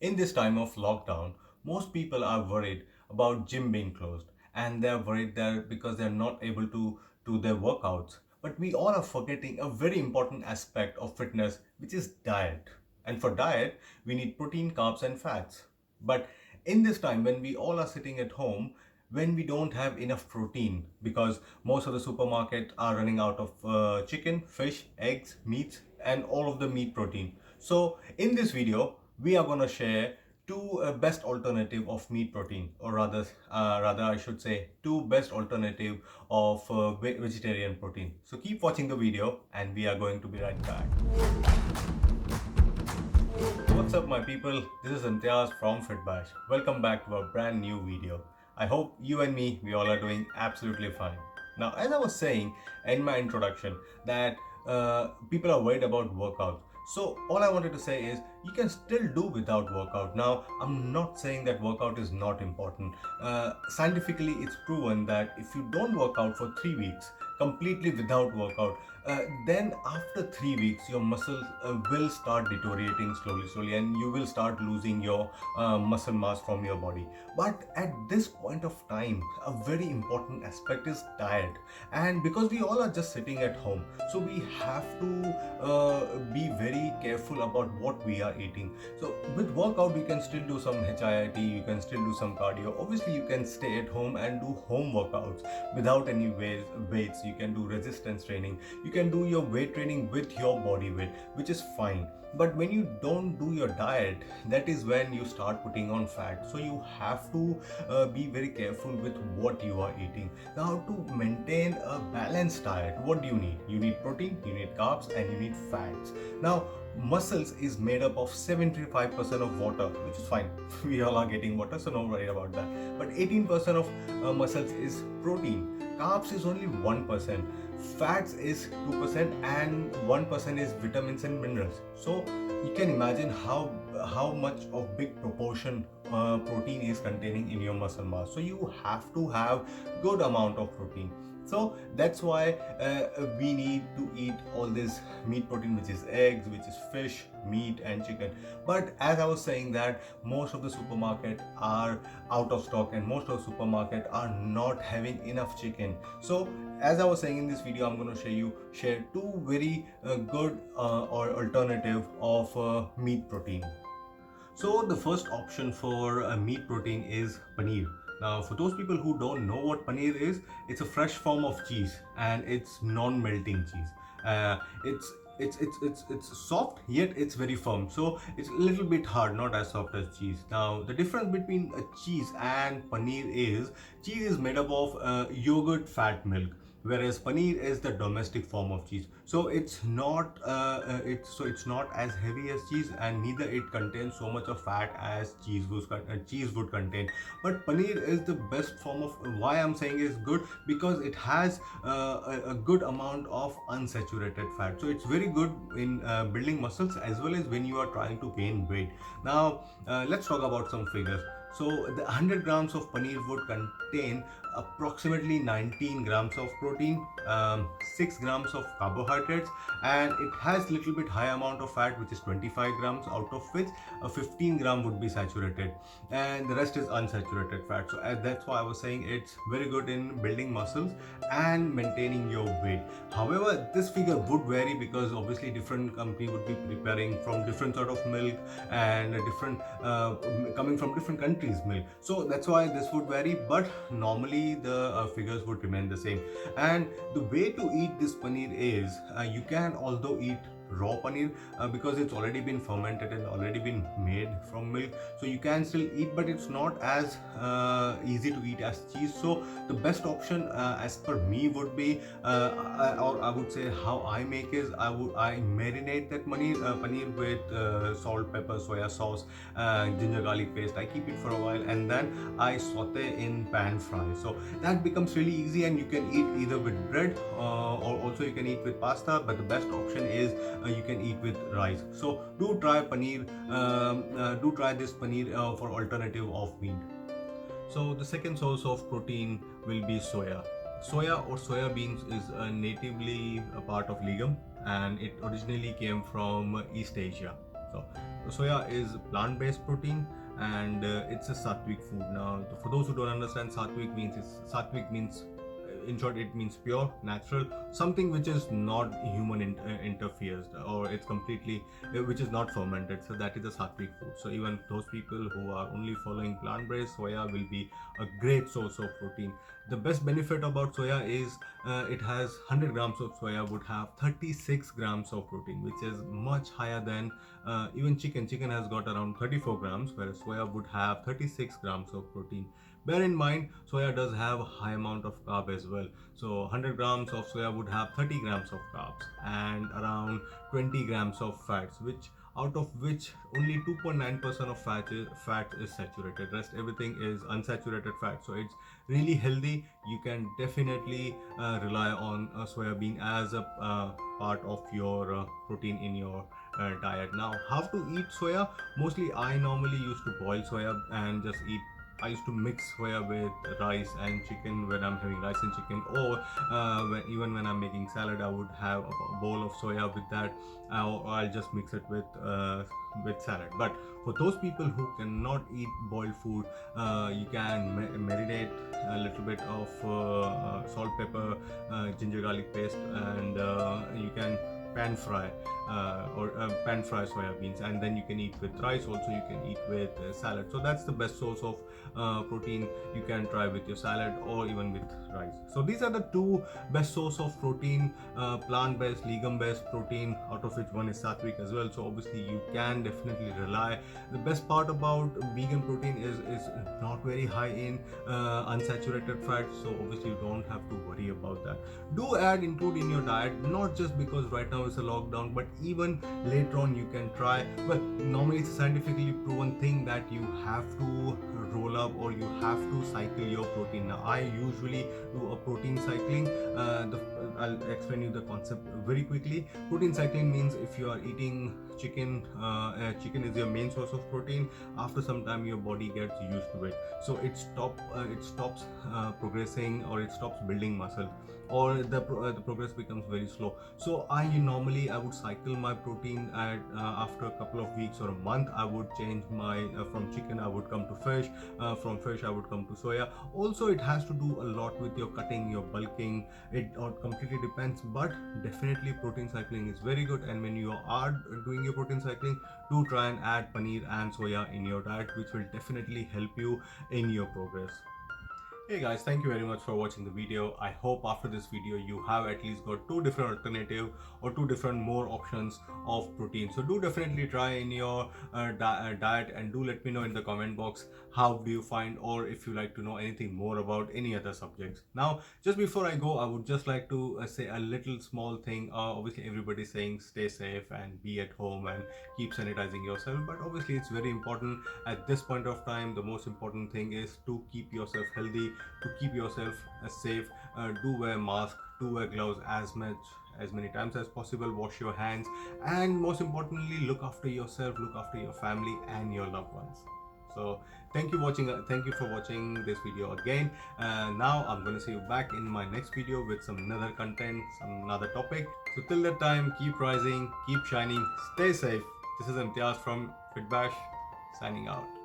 In this time of lockdown, most people are worried about gym being closed and they're worried that because they're not able to do their workouts. But we all are forgetting a very important aspect of fitness, which is diet. And for diet, we need protein, carbs, and fats. But in this time when we all are sitting at home, when we don't have enough protein because most of the supermarkets are running out of chicken, fish, eggs, meats, and all of the meat protein. So in this video, we are going to share two best alternative of meat protein, or rather I should say two best alternative of vegetarian protein. So keep watching the video and we are going to be right back. What's up my people, this is Imtiaz from FitBash. Welcome back to a brand new video. I hope you and me, we all are doing absolutely fine. Now, as I was saying in my introduction that people are worried about workouts. So all I wanted to say is you can still do without workout. Now, I'm not saying that workout is not important. Scientifically, it's proven that if you don't work out for 3 weeks, completely without workout, then after 3 weeks your muscles will start deteriorating slowly and you will start losing your muscle mass from your body. But at this point of time, a very important aspect is diet, and because we all are just sitting at home, so we have to be very careful about what we are eating. So with workout you can still do some HIIT, you can still do some cardio. Obviously you can stay at home and do home workouts without any weights. You can do resistance training, you can do your weight training with your body weight, which is fine. But when you don't do your diet, that is when you start putting on fat. So you have to be very careful with what you are eating. Now, to maintain a balanced diet, what do you need? You need protein, you need carbs, and you need fats. Now, muscles is made up of 75% of water, which is fine. We all are getting water, so no worry about that. But 18% of muscles is protein. Carbs is only 1%, fats is 2%, and 1% is vitamins and minerals. So you can imagine how much of big proportion protein is containing in your muscle mass. So you have to have good amount of protein. So that's why we need to eat all this meat protein, which is eggs, which is fish, meat, and chicken. But as I was saying that most of the supermarket are out of stock and most of the supermarket are not having enough chicken. So as I was saying in this video, I'm going to share two very good or alternative of meat protein. So the first option for meat protein is paneer. Now, for those people who don't know what paneer is, it's a fresh form of cheese and it's non-melting cheese. It's soft yet it's very firm, so it's a little bit hard, not as soft as cheese. Now, the difference between a cheese and paneer is cheese is made up of yogurt fat milk, whereas paneer is the domestic form of cheese. So it's not as heavy as cheese, and neither it contains so much of fat as cheese would contain. But paneer is the best form of, why I'm saying is good, because it has a good amount of unsaturated fat. So it's very good in building muscles as well as when you are trying to gain weight. Now let's talk about some figures. So the 100 grams of paneer would contain approximately 19 grams of protein, 6 grams of carbohydrates, and it has little bit high amount of fat, which is 25 grams, out of which 15 gram would be saturated and the rest is unsaturated fat. So that's why I was saying it's very good in building muscles and maintaining your weight. However, this figure would vary because obviously different company would be preparing from different sort of milk and different coming from different countries milk. So that's why this would vary, but normally the figures would remain the same. And the way to eat this paneer is you can although eat raw paneer because it's already been fermented and already been made from milk, so you can still eat, but it's not as easy to eat as cheese. So the best option as per me would be or I would say how I make is I marinate that paneer with salt, pepper, soya sauce, ginger garlic paste. I keep it for a while and then I saute in pan fry. So that becomes really easy, and you can eat either with bread or also you can eat with pasta, but the best option is you can eat with rice. So do try this paneer for alternative of meat. So the second source of protein will be soya. Soya or soya beans is natively a part of legume, and it originally came from East Asia. So soya is plant-based protein, and it's a sattvic food. Now, for those who don't understand, sattvic means in short, it means pure, natural, something which is not human interferes, or it's completely which is not fermented. So that is a sattvic food. So even those people who are only following plant-based, soya will be a great source of protein. The best benefit about soya is it has 100 grams of soya would have 36 grams of protein, which is much higher than even chicken. Chicken has got around 34 grams, whereas soya would have 36 grams of protein. Bear in mind, soya does have a high amount of carb as well. So 100 grams of soya would have 30 grams of carbs and around 20 grams of fats, which out of which only 2.9% of fat is saturated. Rest everything is unsaturated fat. So it's really healthy. You can definitely rely on soya bean as a part of your protein in your diet. Now, how to eat soya? Mostly I normally used to boil soya and just eat. I used to mix soya with rice and chicken when I'm having rice and chicken, or even when I'm making salad, I would have a bowl of soya with that, or I'll just mix it with salad. But for those people who cannot eat boiled food, you can marinate a little bit of salt, pepper, ginger garlic paste, and you can pan fry soya beans, and then you can eat with rice. Also you can eat with salad. So that's the best source of protein you can try with your salad or even with rice. So these are the two best source of protein, plant based, legume based protein, out of which one is sattvic as well. So obviously you can definitely rely. The best part about vegan protein is not very high in unsaturated fats, so obviously you don't have to worry about that. Do include in your diet, not just because right now it's a lockdown, but even later on you can try. Well, normally it's a scientifically proven thing that you have to roll up or you have to cycle your protein. Now I usually do a protein cycling. I'll explain you the concept very quickly. Protein cycling means if you are eating chicken, chicken is your main source of protein. After some time your body gets used to it, so it stops progressing, or it stops building muscle, or the progress becomes very slow. So I would cycle my protein at after a couple of weeks or a month. I would change my from chicken I would come to fish, from fish I would come to soya. Also it has to do a lot with your cutting, your bulking. It completely depends, but definitely protein cycling is very good. And when you are doing your protein cycling, do try and add paneer and soya in your diet, which will definitely help you in your progress. Hey guys, thank you very much for watching the video. I hope after this video you have at least got two different alternative or two different more options of protein. So do definitely try in your diet, and do let me know in the comment box how do you find, or if you like to know anything more about any other subjects. Now, just before I go, I would just like to say a little small thing. Obviously everybody's saying stay safe and be at home and keep sanitizing yourself, but obviously it's very important at this point of time. The most important thing is to keep yourself healthy, to keep yourself safe. Do wear mask, do wear gloves as many times as possible, wash your hands, and most importantly, look after yourself, look after your family and your loved ones. So thank you for watching this video again. Now I'm going to see you back in my next video with some another content, some another topic. So till that time, keep rising, keep shining, stay safe. This is Imtiaz from Fitbash, signing out.